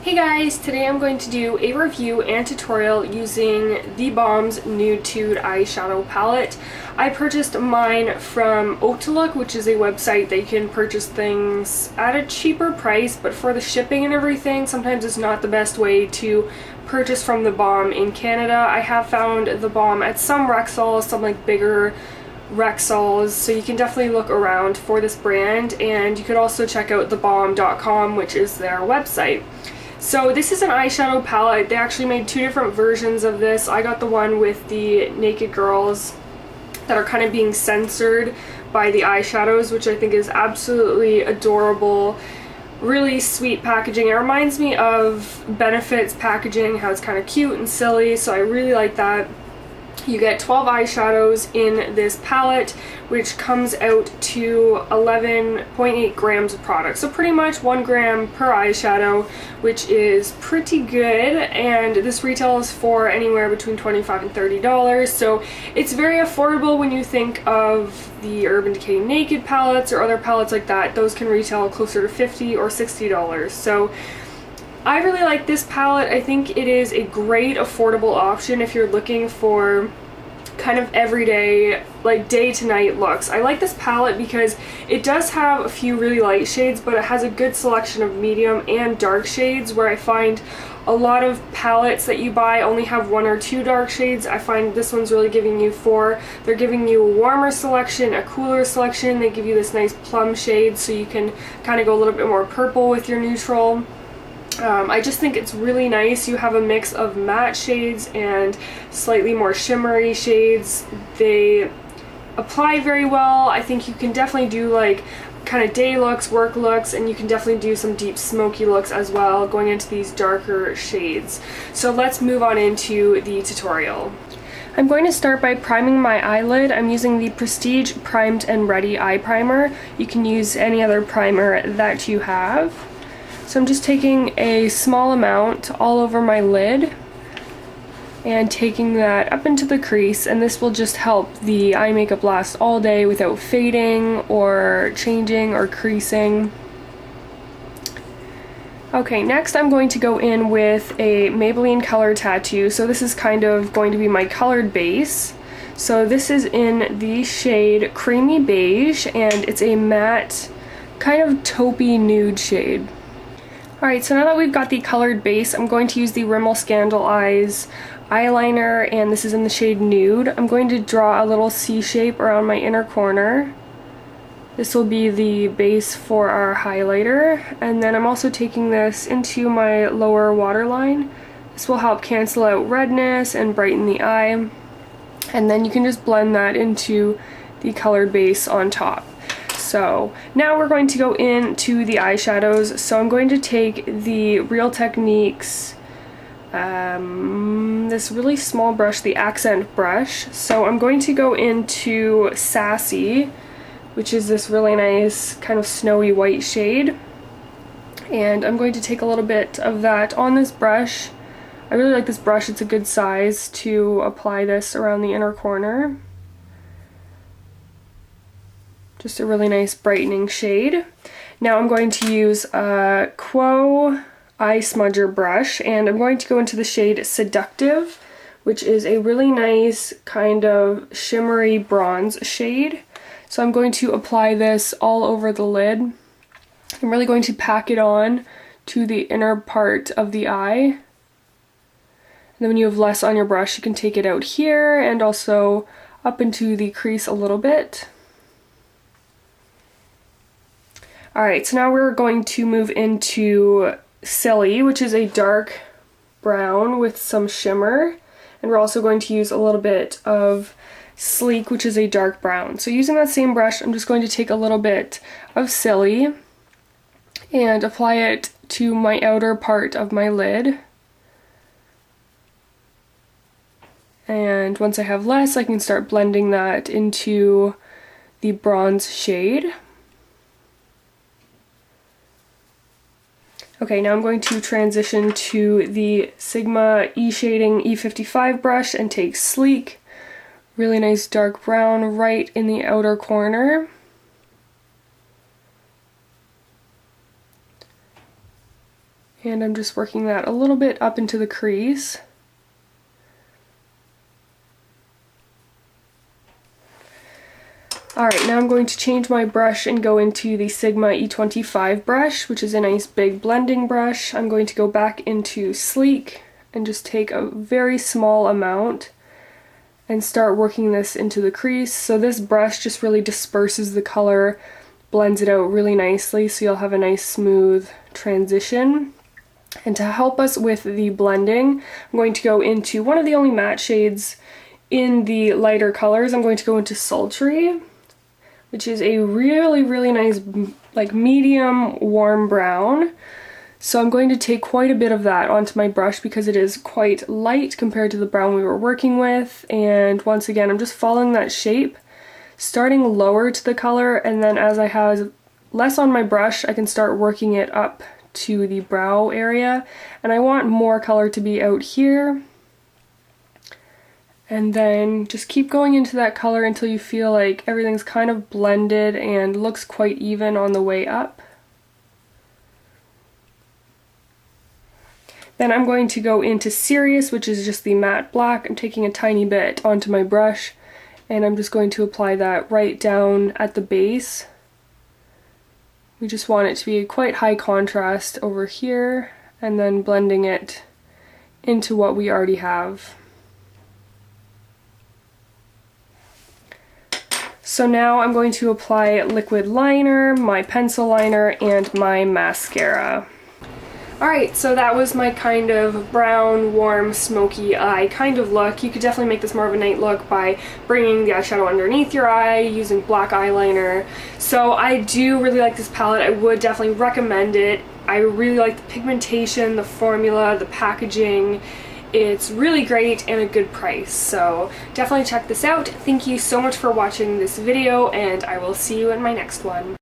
Hey guys, today I'm going to do a review and tutorial using TheBalm's NUDE TUDE Eyeshadow palette. I purchased mine from Outlook, which is a website that you can purchase things at a cheaper price, but for the shipping and everything, sometimes it's not the best way to purchase from TheBalm in Canada. I have found TheBalm at some Rexalls, some like bigger Rexalls, so you can definitely look around for this brand, and you could also check out TheBalm.com, which is their website. So this is an eyeshadow palette. They actually made two different versions of this. I got the one with the naked girls that are kind of being censored by the eyeshadows, which I think is absolutely adorable. Really sweet packaging. It reminds me of Benefit's packaging, how it's kind of cute and silly, so I really like that. You get 12 eyeshadows in this palette, which comes out to 11.8 grams of product. So pretty much 1 gram per eyeshadow, which is pretty good. And this retails for anywhere between $25 and $30. So it's very affordable when you think of the Urban Decay Naked palettes or other palettes like that. Those can retail closer to $50 or $60. So I really like this palette. I think it is a great affordable option if you're looking for kind of everyday, like day to night looks. I like this palette because it does have a few really light shades, but it has a good selection of medium and dark shades, where I find a lot of palettes that you buy only have 1 or 2 dark shades. I find this one's really giving you 4. They're giving you a warmer selection, a cooler selection. They give you this nice plum shade, so you can kind of go a little bit more purple with your neutral. I just think it's really nice. You have a mix of matte shades and slightly more shimmery shades. They apply very well. I think you can definitely do like kind of day looks, work looks, and you can definitely do some deep smoky looks as well, going into these darker shades. So let's move on into the tutorial. I'm going to start by priming my eyelid. I'm using the Prestige Primed and Ready Eye Primer. You can use any other primer that you have. So I'm just taking a small amount all over my lid and taking that up into the crease, and this will just help the eye makeup last all day without fading or changing or creasing. Okay, next I'm going to go in with a Maybelline Color Tattoo. So this is kind of going to be my colored base. So this is in the shade Creamy Beige, and it's a matte, kind of taupey nude shade. Alright, so now that we've got the colored base, I'm going to use the Rimmel Scandal Eyes eyeliner, and this is in the shade Nude. I'm going to draw a little C shape around my inner corner. This will be the base for our highlighter, and then I'm also taking this into my lower waterline. This will help cancel out redness and brighten the eye, and then you can just blend that into the colored base on top. So now we're going to go into the eyeshadows. So I'm going to take the Real Techniques, this really small brush, the accent brush. So I'm going to go into Sassy, which is this really nice kind of snowy white shade. And I'm going to take a little bit of that on this brush. I really like this brush, it's a good size to apply this around the inner corner. Just a really nice brightening shade. Now I'm going to use a Quo eye smudger brush, and I'm going to go into the shade Seductive, which is a really nice kind of shimmery bronze shade. So I'm going to apply this all over the lid. I'm really going to pack it on to the inner part of the eye. And then when you have less on your brush, you can take it out here and also up into the crease a little bit. Alright, so now we're going to move into Silly, which is a dark brown with some shimmer. And we're also going to use a little bit of Sleek, which is a dark brown. So using that same brush, I'm just going to take a little bit of Silly and apply it to my outer part of my lid. And once I have less, I can start blending that into the bronze shade. Okay, now I'm going to transition to the Sigma E-Shading E55 brush and take Sleek, really nice dark brown right in the outer corner. And I'm just working that a little bit up into the crease. Alright, now I'm going to change my brush and go into the Sigma E25 brush, which is a nice big blending brush. I'm going to go back into Sleek and just take a very small amount and start working this into the crease. So this brush just really disperses the color, blends it out really nicely, so you'll have a nice smooth transition. And to help us with the blending, I'm going to go into one of the only matte shades in the lighter colors. I'm going to go into Sultry, which is a really nice like medium warm brown. So I'm going to take quite a bit of that onto my brush because it is quite light compared to the brown we were working with. And once again, I'm just following that shape, starting lower to the color, and then as I have less on my brush, I can start working it up to the brow area. And I want more color to be out here. And then just keep going into that color until you feel like everything's kind of blended and looks quite even on the way up. Then I'm going to go into Serious, which is just the matte black. I'm taking a tiny bit onto my brush and I'm just going to apply that right down at the base. We just want it to be quite high contrast over here and then blending it into what we already have. So now I'm going to apply liquid liner, my pencil liner, and my mascara. Alright, so that was my kind of brown, warm, smoky eye kind of look. You could definitely make this more of a night look by bringing the eyeshadow underneath your eye, using black eyeliner. So I do really like this palette. I would definitely recommend it. I really like the pigmentation, the formula, the packaging. It's really great and a good price, so definitely check this out. Thank you so much for watching this video, and I will see you in my next one.